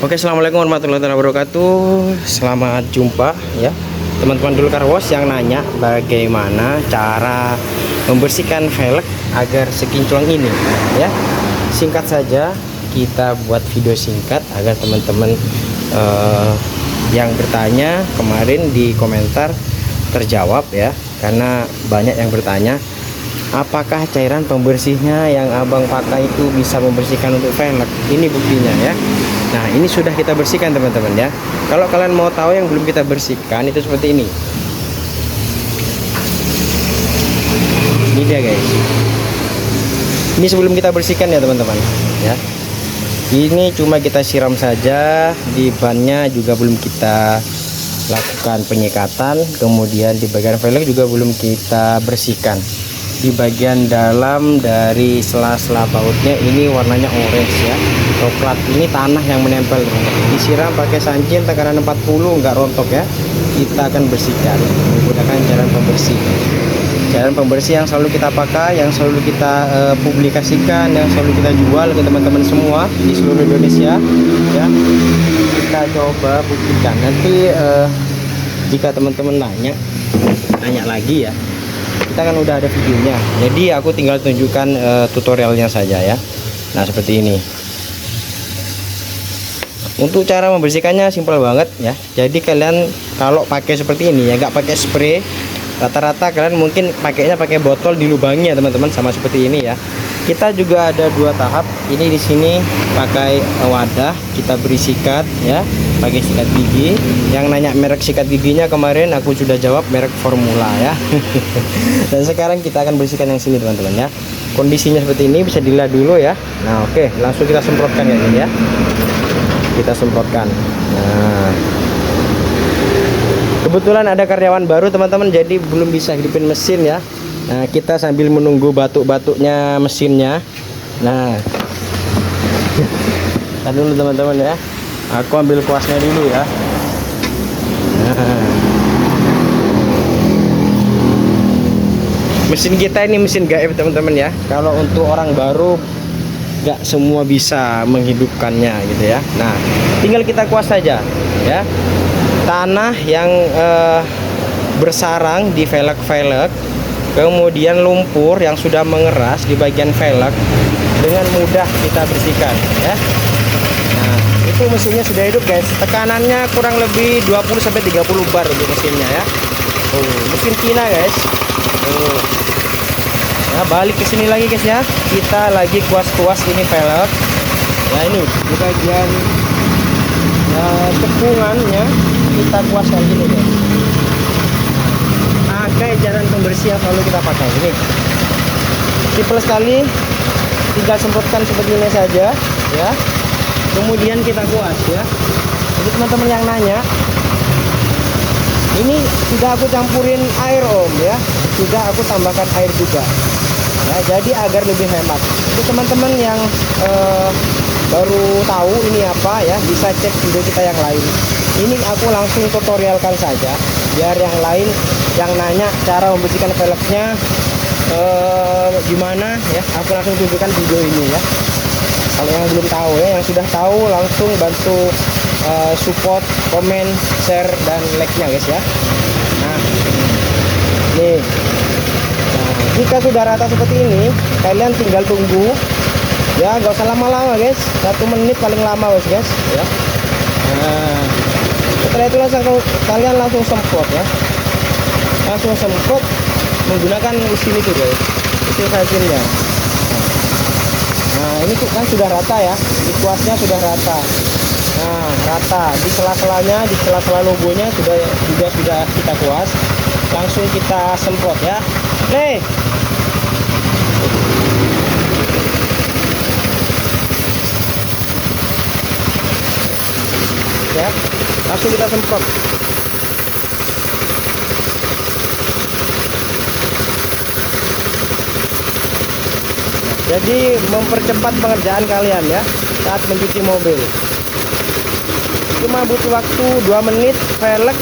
Oke, assalamualaikum warahmatullahi wabarakatuh. Selamat jumpa ya teman-teman dulu car wash yang nanya bagaimana cara membersihkan velg agar sekinclong ini ya. Singkat saja, kita buat video singkat agar teman-teman yang bertanya kemarin di komentar terjawab ya, karena banyak yang bertanya apakah cairan pembersihnya yang abang pakai itu bisa membersihkan untuk velg. Ini buktinya ya. Nah, ini sudah kita bersihkan teman-teman ya. Kalau kalian mau tahu yang belum kita bersihkan itu seperti ini. Ini dia guys. Ini sebelum kita bersihkan ya teman-teman ya. Ini cuma kita siram saja, di bannya juga belum kita lakukan penyekatan, kemudian di bagian velg juga belum kita bersihkan. Di bagian dalam dari sela-sela bautnya ini warnanya orange ya, coklat. Ini tanah yang menempel teman-teman. Disiram pakai sancin tekanan 40 nggak rontok ya. Kita akan bersihkan menggunakan cairan pembersih. Cairan pembersih yang selalu kita pakai, yang selalu kita publikasikan, yang selalu kita jual ke teman-teman semua di seluruh Indonesia ya. Kita coba buktikan. Nanti jika teman-teman nanya lagi ya, kita kan udah ada videonya, jadi aku tinggal tunjukkan tutorialnya saja ya. Nah, seperti ini. Untuk cara membersihkannya simpel banget ya. Jadi kalian kalau pakai seperti ini ya, nggak pakai spray, rata-rata kalian mungkin pakainya pakai botol dilubangi ya teman-teman, sama seperti ini ya. Kita juga ada dua tahap. Ini di sini pakai wadah, kita beri sikat ya, pakai sikat gigi. Yang nanya merek sikat giginya kemarin aku sudah jawab, merek Formula ya. Dan sekarang kita akan bersihkan yang sini teman-teman ya. Kondisinya seperti ini, bisa dilihat dulu ya. Nah, oke, langsung kita semprotkan kayak gini ya. Kita semprotkan. Nah, kebetulan ada karyawan baru teman-teman, jadi belum bisa hidupin mesin ya. Nah, kita sambil menunggu batuk-batuknya mesinnya. Nah, tahan dulu teman-teman ya. Aku ambil kuasnya dulu ya. Nah, mesin kita ini mesin gaib teman-teman ya. Kalau untuk orang baru nggak semua bisa menghidupkannya gitu ya. Nah, tinggal kita kuas saja ya. Tanah yang bersarang di velg, kemudian lumpur yang sudah mengeras di bagian velg, dengan mudah kita bersihkan ya. Nah, itu mesinnya sudah hidup guys. Tekanannya kurang lebih 20-30 bar untuk mesinnya ya. Mesin Cina guys. Nah, balik ke sini lagi guys ya. Kita lagi kuas-kuas ini velg. Ya, ini di bagian cekungannya kita kuas kayak gini guys. Pakai cairan pembersih yang selalu kita pakai ini. Simpel sekali, tinggal semprotkan seperti ini saja ya. Kemudian kita kuas ya. Jadi teman-teman yang nanya, ini sudah aku campurin air om ya, sudah aku tambahkan air juga ya, jadi agar lebih hemat. Untuk teman-teman yang baru tahu ini apa ya, bisa cek video kita yang lain. Ini aku langsung tutorialkan saja, biar yang lain yang nanya cara membersihkan velgnya gimana ya, aku langsung tunjukkan video ini ya. Kalau yang belum tahu ya, yang sudah tahu langsung bantu support, komen, share, dan like-nya guys ya. Nah, nih. Nah, jika sudah rata seperti ini, kalian tinggal tunggu ya, nggak usah lama-lama guys, 1 menit paling lama guys ya. Nah, setelah itu kalian langsung semprot ya, langsung semprot menggunakan mesin itu guys, mesin sajennya. Nah, ini kan sudah rata ya, di kuasnya sudah rata. Nah, rata di sela-selanya, di sela-sela logonya sudah kita kuas. Langsung kita semprot ya. Oke. Ya, langsung kita semprot. Jadi mempercepat pengerjaan kalian ya saat mencuci mobil. Cuma butuh waktu 2 menit, velg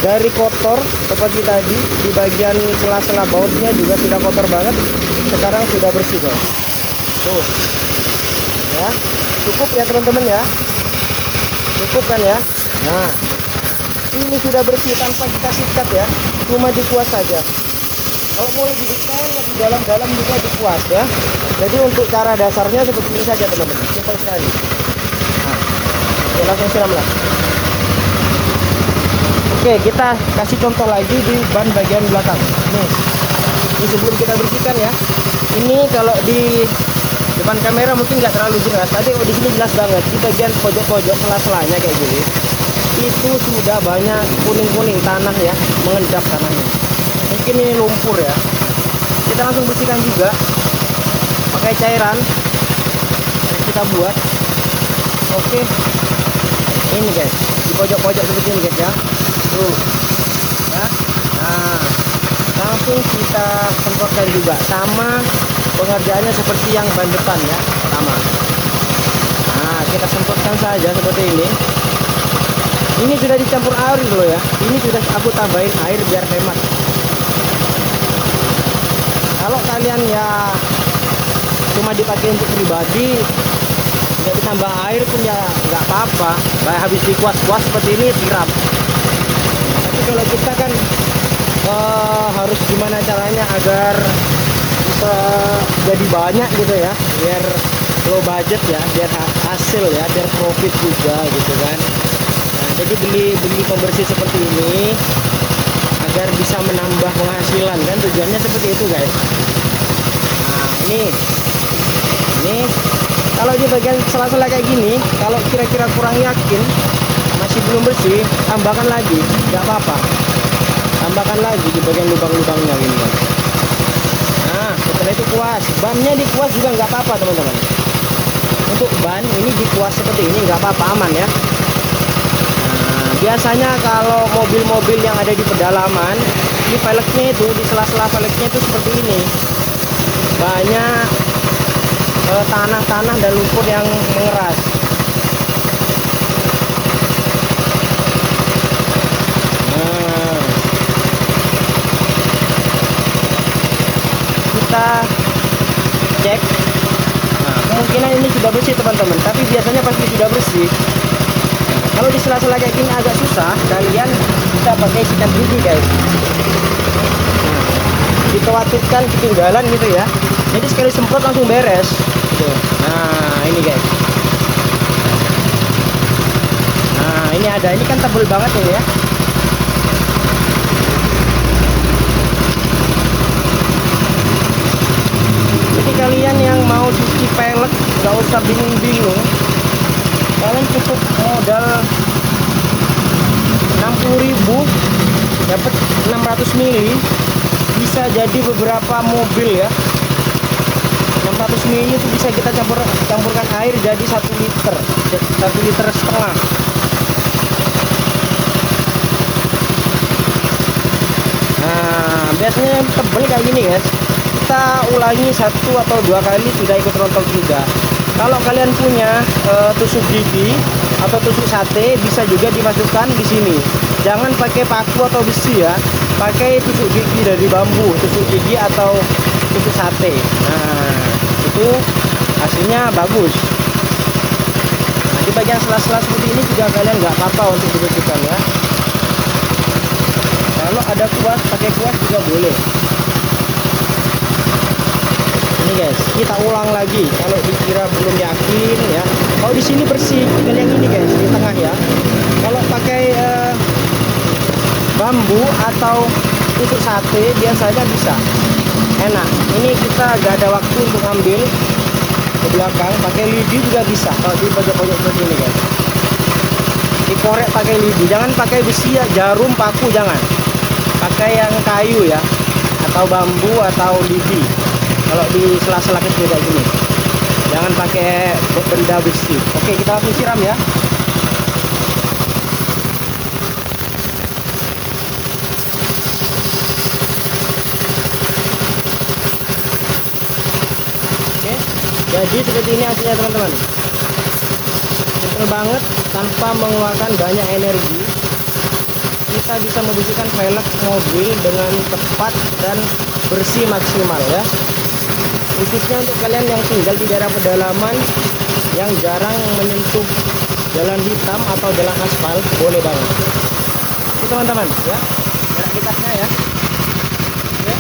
dari kotor seperti tadi, di bagian sela-sela bautnya juga sudah kotor banget, sekarang sudah bersih guys. Tuh ya, cukup ya teman-teman ya. Cukup kan ya. Nah, ini sudah bersih tanpa kita sikat ya, cuma dikuas saja. Kalau mau lebih detail, lebih dalam-dalam juga dikuas ya. Jadi untuk cara dasarnya seperti ini saja teman-teman, simpel sekali. Nah, ya langsung siram lah. Oke, kita kasih contoh lagi di ban bagian belakang. Nih, ini sebelum kita bersihkan ya. Ini kalau di depan kamera mungkin nggak terlalu jelas, tapi di sini jelas banget. Di bagian pojok-pojok sela-selanya kayak gini, itu sudah banyak kuning-kuning tanah ya, mengendap tanahnya. Mungkin ini lumpur ya. Kita langsung bersihkan juga pakai cairan yang kita buat. Oke, ini guys, di pojok-pojok seperti ini guys ya. Tuh ya. Nah, langsung kita semprotkan juga, sama pengerjaannya seperti yang ban depan ya, sama. Nah, kita semprotkan saja seperti ini. Ini sudah dicampur air dulu ya. Ini sudah aku tambahin air biar hemat. Kalau kalian ya cuma dipakai untuk pribadi, nggak ditambah air pun ya nggak apa-apa. Habis dikuas-kuas seperti ini siram. Tapi kalau kita kan harus gimana caranya agar bisa jadi banyak gitu ya, biar low budget ya, biar hasil ya, biar profit juga gitu kan. Nah, jadi beli pembersih seperti ini agar bisa menambah penghasilan kan, tujuannya seperti itu guys. Nah, ini kalau di bagian sela-sela kayak gini, kalau kira-kira kurang yakin masih belum bersih, tambahkan lagi, nggak apa-apa, tambahkan lagi di bagian lubang-lubangnya gini kan. Nah, setelah itu kuas, bannya dikuas juga nggak apa-apa teman-teman. Untuk ban ini dikuas seperti ini nggak apa-apa, aman ya. Biasanya kalau mobil-mobil yang ada di pedalaman, di velgnya itu, di sela-sela velgnya itu seperti ini. Banyak tanah-tanah dan lumpur yang mengeras. Nah, kita cek. Nah, kemungkinan ini sudah bersih teman-teman, tapi biasanya pasti sudah bersih. Kalau di sela-sela kayak gini agak susah, kalian bisa pakai sikat gigi guys. Nah, dikhawatirkan ketinggalan gitu ya. Jadi sekali semprot langsung beres. Tuh. Nah, ini guys. Nah, ini ada. Ini kan tebel banget ini ya. Jadi kalian yang mau cuci pelek, nggak usah bingung-bingung. Kalian cukup modal 60.000 dapat 600 mili, bisa jadi beberapa mobil ya. 600 mili itu bisa kita campurkan air jadi 1 liter, 1,5 liter. Nah, biasanya yang tebal kayak gini guys, kita ulangi 1 atau 2 kali sudah ikut rontok juga. Kalau kalian punya tusuk gigi atau tusuk sate, bisa juga dimasukkan di sini. Jangan pakai paku atau besi ya, pakai tusuk gigi dari bambu, tusuk gigi atau tusuk sate. Nah, itu hasilnya bagus. Nah, di bagian sela-sela seperti ini juga kalian nggak apa-apa untuk dibersihkan ya. Kalau ada kuas, pakai kuas juga boleh. Ini guys, kita ulang lagi. Kalau dikira belum yakin ya, kalau di sini bersih, tinggal yang ini guys, di tengah ya. Kalau pakai bambu atau tusuk sate biasanya bisa enak. Ini kita gak ada waktu untuk ambil ke belakang, pakai lidi juga bisa. Kalau di pojok-pojok seperti ini guys, dikorek pakai lidi, jangan pakai besi ya, jarum, paku, jangan. Pakai yang kayu ya, atau bambu atau lidi. Kalau di sela-sela kecil kayak gini, jangan pakai benda besi. Oke, kita langsung siram ya. Oke, jadi seperti ini hasilnya teman-teman. Simpel banget, tanpa mengeluarkan banyak energi. Kita bisa membersihkan velg mobil dengan tepat dan bersih maksimal ya. Khususnya untuk kalian yang tinggal di daerah pedalaman yang jarang menyentuh jalan hitam atau jalan aspal boleh banget. Oke teman-teman ya, jarak dekatnya ya. Oke.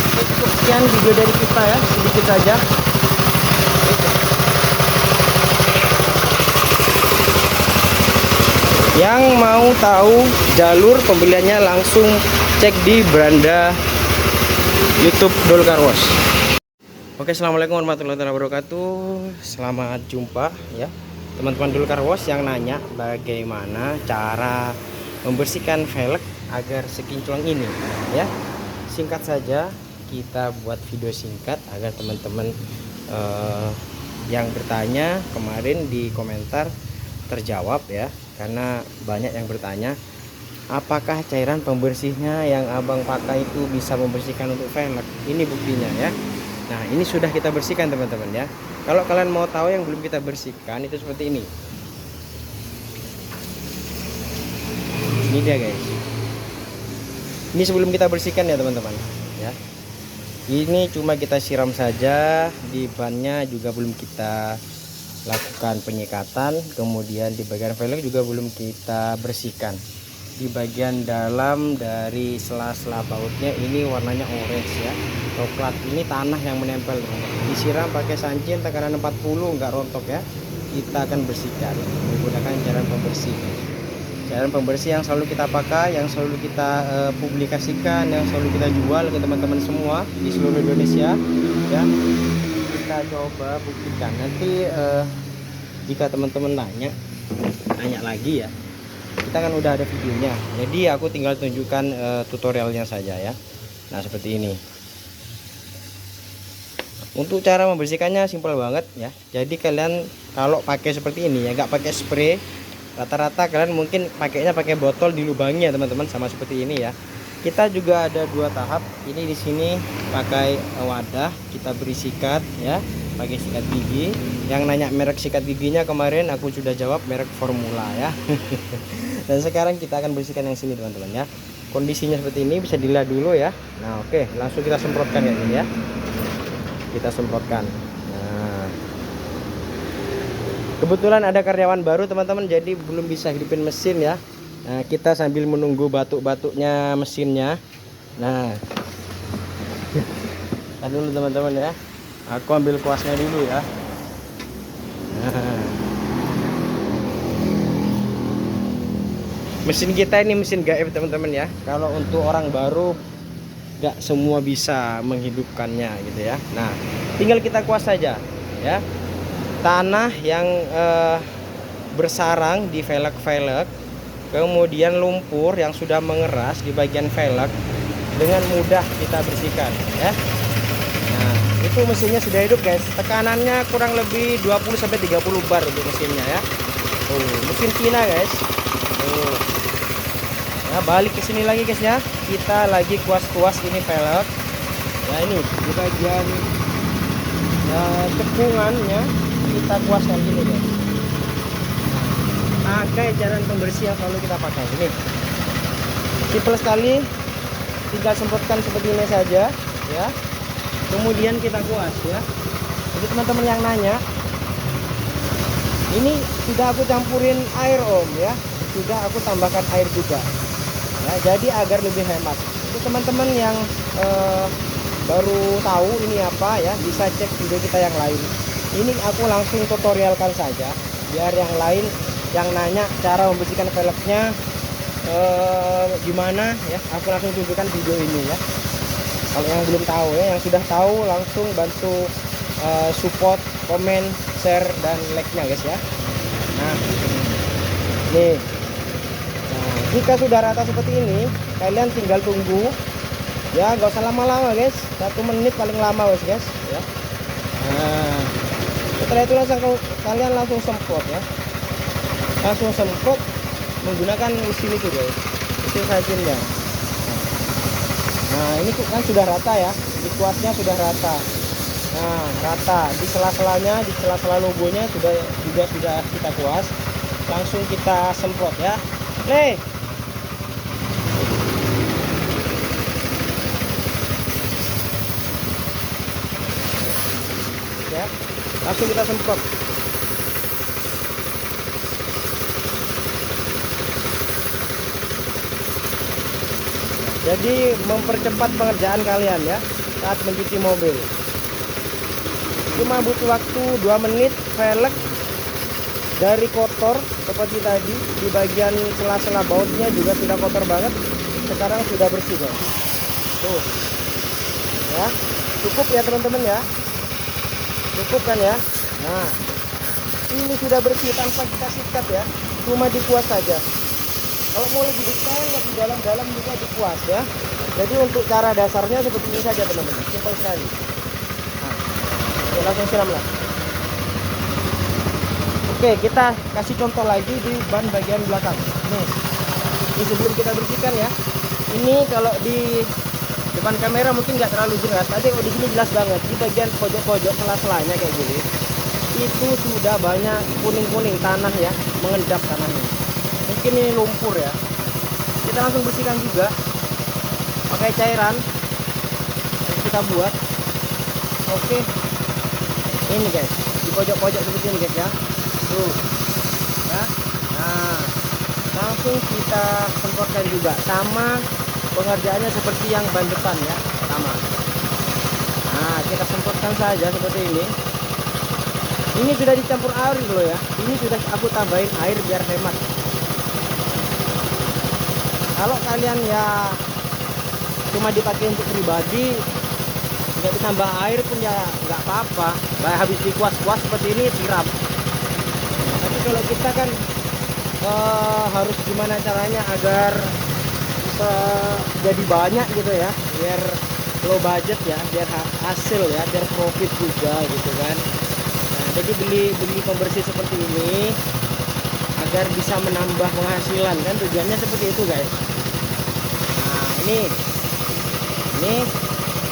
Oke, cukup sekian video dari kita ya, sedikit saja. Yang mau tahu jalur pembeliannya langsung cek di beranda YouTube Dul Car Wash. Oke, assalamualaikum warahmatullahi wabarakatuh. Selamat jumpa ya teman-teman Dul Car Wash yang nanya bagaimana cara membersihkan velg agar sekinclong ini ya. Singkat saja, kita buat video singkat agar teman-teman yang bertanya kemarin di komentar terjawab ya, karena banyak yang bertanya apakah cairan pembersihnya yang abang pakai itu bisa membersihkan untuk velg. Ini buktinya ya. Nah, ini sudah kita bersihkan teman-teman ya. Kalau kalian mau tahu yang belum kita bersihkan itu seperti ini. Ini dia guys. Ini sebelum kita bersihkan ya teman-teman ya. Ini cuma kita siram saja, di bannya juga belum kita lakukan penyekatan, kemudian di bagian velg juga belum kita bersihkan. Di bagian dalam dari sela-sela bautnya ini warnanya orange ya, coklat. Ini tanah yang menempel teman-teman. Disiram pakai sancin tekanan 40 nggak rontok ya. Kita akan bersihkan menggunakan cairan pembersih. Cairan pembersih yang selalu kita pakai, yang selalu kita publikasikan, yang selalu kita jual ke teman-teman semua di seluruh Indonesia ya. Kita coba buktikan nanti jika teman-teman nanya lagi ya, kita kan udah ada videonya, jadi aku tinggal tunjukkan tutorialnya saja ya. Nah seperti ini. Untuk cara membersihkannya simpel banget ya. Jadi kalian kalau pakai seperti ini ya, nggak pakai spray, rata-rata kalian mungkin pakainya pakai botol dilubangi ya teman-teman, sama seperti ini ya. Kita juga ada dua tahap. Ini di sini pakai wadah, kita beri sikat ya, pakai sikat gigi. Yang nanya merek sikat giginya kemarin aku sudah jawab, merek Formula ya. Dan sekarang kita akan bersihkan yang sini teman-teman ya. Kondisinya seperti ini, bisa dilihat dulu ya. Nah oke, langsung kita semprotkan ya ini ya. Kita semprotkan. Nah, kebetulan ada karyawan baru teman-teman, jadi belum bisa hidupin mesin ya. Nah, kita sambil menunggu batuk-batuknya mesinnya. Nah, kan dulu teman-teman ya. Aku ambil kuasnya dulu ya. Nah. Mesin kita ini mesin gaib teman-teman ya. Kalau untuk orang baru nggak semua bisa menghidupkannya gitu ya. Nah, tinggal kita kuas saja ya. Tanah yang bersarang di velg, kemudian lumpur yang sudah mengeras di bagian velg, dengan mudah kita bersihkan ya. Nah, itu mesinnya sudah hidup guys. Tekanannya kurang lebih 20-30 bar untuk mesinnya ya. Mesin Cina guys. Nah, balik ke sini lagi guys ya. Kita lagi kuas-kuas ini velg. Ya ini di bagian cekungannya kita kuaskan gini guys. Pakai cairan pembersih yang selalu kita pakai ini. Simpel sekali, tinggal semprotkan seperti ini saja ya. Kemudian kita kuas ya. Jadi teman-teman yang nanya, ini sudah aku campurin air om ya, sudah aku tambahkan air juga ya, jadi agar lebih hemat. Untuk teman-teman yang baru tahu ini apa ya, bisa cek video kita yang lain. Ini aku langsung tutorialkan saja, biar yang lain yang nanya cara membersihkan velgnya gimana ya, aku langsung tunjukkan video ini ya. Kalau yang belum tahu ya, yang sudah tahu langsung bantu support, komen, share, dan like-nya guys ya. Nah nih, nah, jika sudah rata seperti ini, kalian tinggal tunggu ya, gak usah lama-lama guys, 1 menit paling lama guys ya. Nah setelah itu langsung kalian langsung semprot ya, langsung semprot menggunakan mesin itu guys, mesin sacinnya. Nah ini kan sudah rata ya, di kuasnya sudah rata. Nah rata di sela-selanya, di sela-sela logonya juga sudah kita kuas. Langsung kita semprot ya. Play. Ya, langsung kita semprot. Jadi mempercepat pengerjaan kalian ya saat mencuci mobil. Cuma butuh waktu 2 menit. Velg dari kotor seperti tadi, di bagian sela-sela bautnya juga sudah kotor banget, sekarang sudah bersih guys. Tuh ya, cukup ya teman-teman ya, cukup kan ya. Nah, ini sudah bersih tanpa kita sikat ya, cuma dikuas saja. Kalau mau lebih detail, lebih dalam-dalam juga dikuas ya. Jadi untuk cara dasarnya seperti ini saja teman-teman, simpel sekali. Nah, ya langsung siram lah. Oke, kita kasih contoh lagi di ban bagian belakang. Nih, ini sebelum kita bersihkan ya. Ini kalau di depan kamera mungkin nggak terlalu jelas, tapi kalau di sini jelas banget. Di bagian pojok-pojok sela-selanya kayak gini, itu sudah banyak kuning-kuning tanah ya, mengendap tanahnya. Mungkin ini lumpur ya. Kita langsung bersihkan juga pakai cairan yang kita buat. Oke, ini guys, di pojok-pojok seperti ini guys ya. Tuh ya. Nah, langsung kita semprotkan juga, sama pengerjaannya seperti yang ban depan ya, sama. Nah, kita semprotkan saja seperti ini. Ini sudah dicampur air loh ya. Ini sudah aku tambahin air biar hemat. Kalau kalian ya cuma dipakai untuk pribadi, nggak ditambah air pun ya nggak apa-apa. Habis dikuas-kuas seperti ini siram. Tapi kalau kita kan harus gimana caranya agar bisa jadi banyak gitu ya, biar low budget ya, biar hasil ya, biar profit juga gitu kan. Nah, jadi beli pembersih seperti ini agar bisa menambah penghasilan kan, tujuannya seperti itu guys. Nah, ini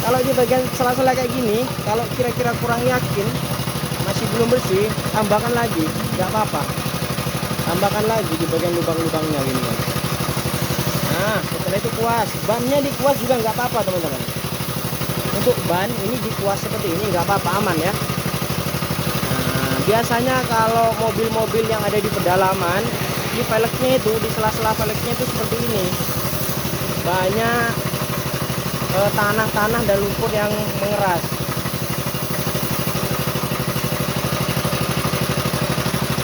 kalau di bagian sela-sela kayak gini, kalau kira-kira kurang yakin, masih belum bersih, tambahkan lagi, nggak apa-apa. Tambahkan lagi di bagian lubang-lubangnya gini kan. Nah, setelah itu kuas, bannya dikuas juga nggak apa-apa teman-teman. Untuk ban ini dikuas seperti ini nggak apa-apa, aman ya. Nah, biasanya kalau mobil-mobil yang ada di pedalaman, di velgnya itu, di sela-sela velgnya itu seperti ini, banyak tanah-tanah dan lumpur yang mengeras.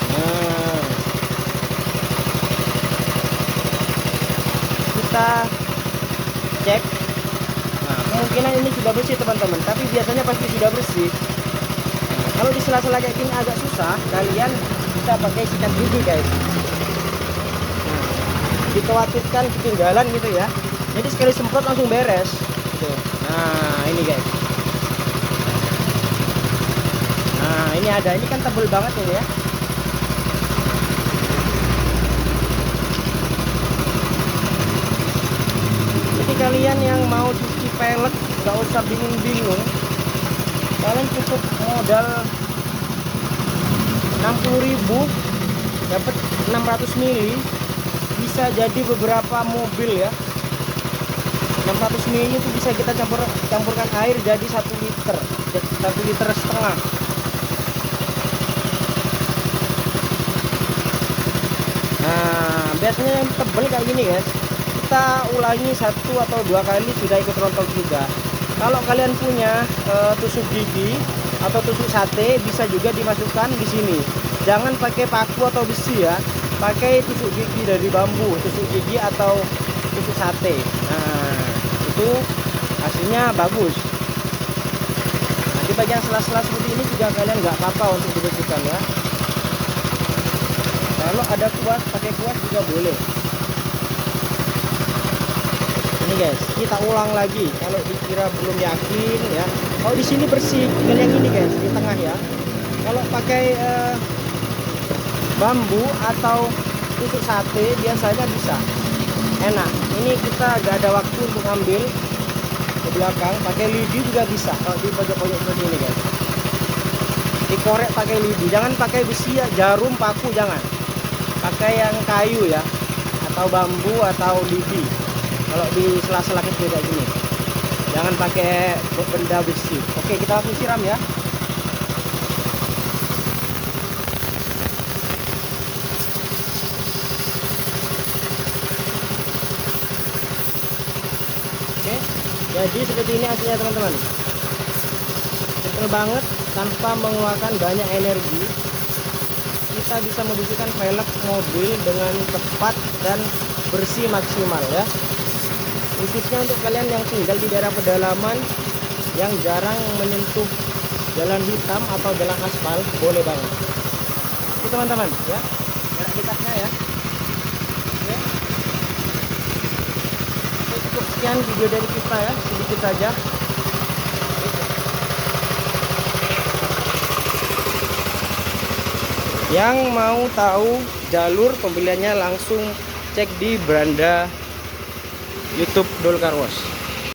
Nah, kita cek. Nah, kemungkinan ini sudah bersih teman-teman, tapi biasanya pasti sudah bersih. Nah, kalau di sela-sela kayak gini agak susah, kalian bisa pakai sikat gigi guys. Nah, dikhawatirkan ketinggalan gitu ya, jadi sekali semprot langsung beres gitu. Nah, ini guys. Nah, ini ada, ini kan tebel banget ini ya. Jadi kalian yang mau cuci pelek nggak usah bingung-bingung, kalian cukup modal 60.000 dapat 600 mili, bisa jadi beberapa mobil ya. 600 mili itu bisa kita campurkan air jadi 1 liter, 1,5 liter. Nah, biasanya yang tebal kayak gini guys, kita ulangi 1 atau 2 kali sudah ikut rontok juga. Kalau kalian punya tusuk gigi atau tusuk sate, bisa juga dimasukkan di sini. Jangan pakai paku atau besi ya, pakai tusuk gigi dari bambu, tusuk gigi atau tusuk sate. Nah, itu hasilnya bagus. Nah, di bagian sela-sela seperti ini juga kalian nggak apa-apa untuk dibersihkan ya. Kalau ada kuas, pakai kuas juga boleh. Ini guys, kita ulang lagi. Kalau dikira belum yakin ya, kalau di sini bersih, tinggal yang ini guys, di tengah ya. Kalau pakai bambu atau tusuk sate biasanya bisa enak. Ini kita gak ada waktu untuk ambil ke belakang, pakai lidi juga bisa. Kalau di pojok-pojok seperti ini guys, dikorek pakai lidi, jangan pakai besi ya, jarum, paku, jangan. Pakai yang kayu ya, atau bambu atau lidi. Kalau di sela-sela kecil kayak gini, jangan pakai benda besi. Oke, kita langsung siram ya. Jadi seperti ini hasilnya teman-teman. Simple banget, tanpa mengeluarkan banyak energi. Kita bisa membersihkan velg mobil dengan cepat dan bersih maksimal ya. Khususnya untuk kalian yang tinggal di daerah pedalaman yang jarang menyentuh jalan hitam atau jalan aspal, boleh banget. Oke teman-teman ya, jarak dekatnya ya. Oke. Oke, cukup sekian video dari kita ya, sedikit saja. Yang mau tahu jalur pembeliannya langsung cek di beranda YouTube Dol Car Wash.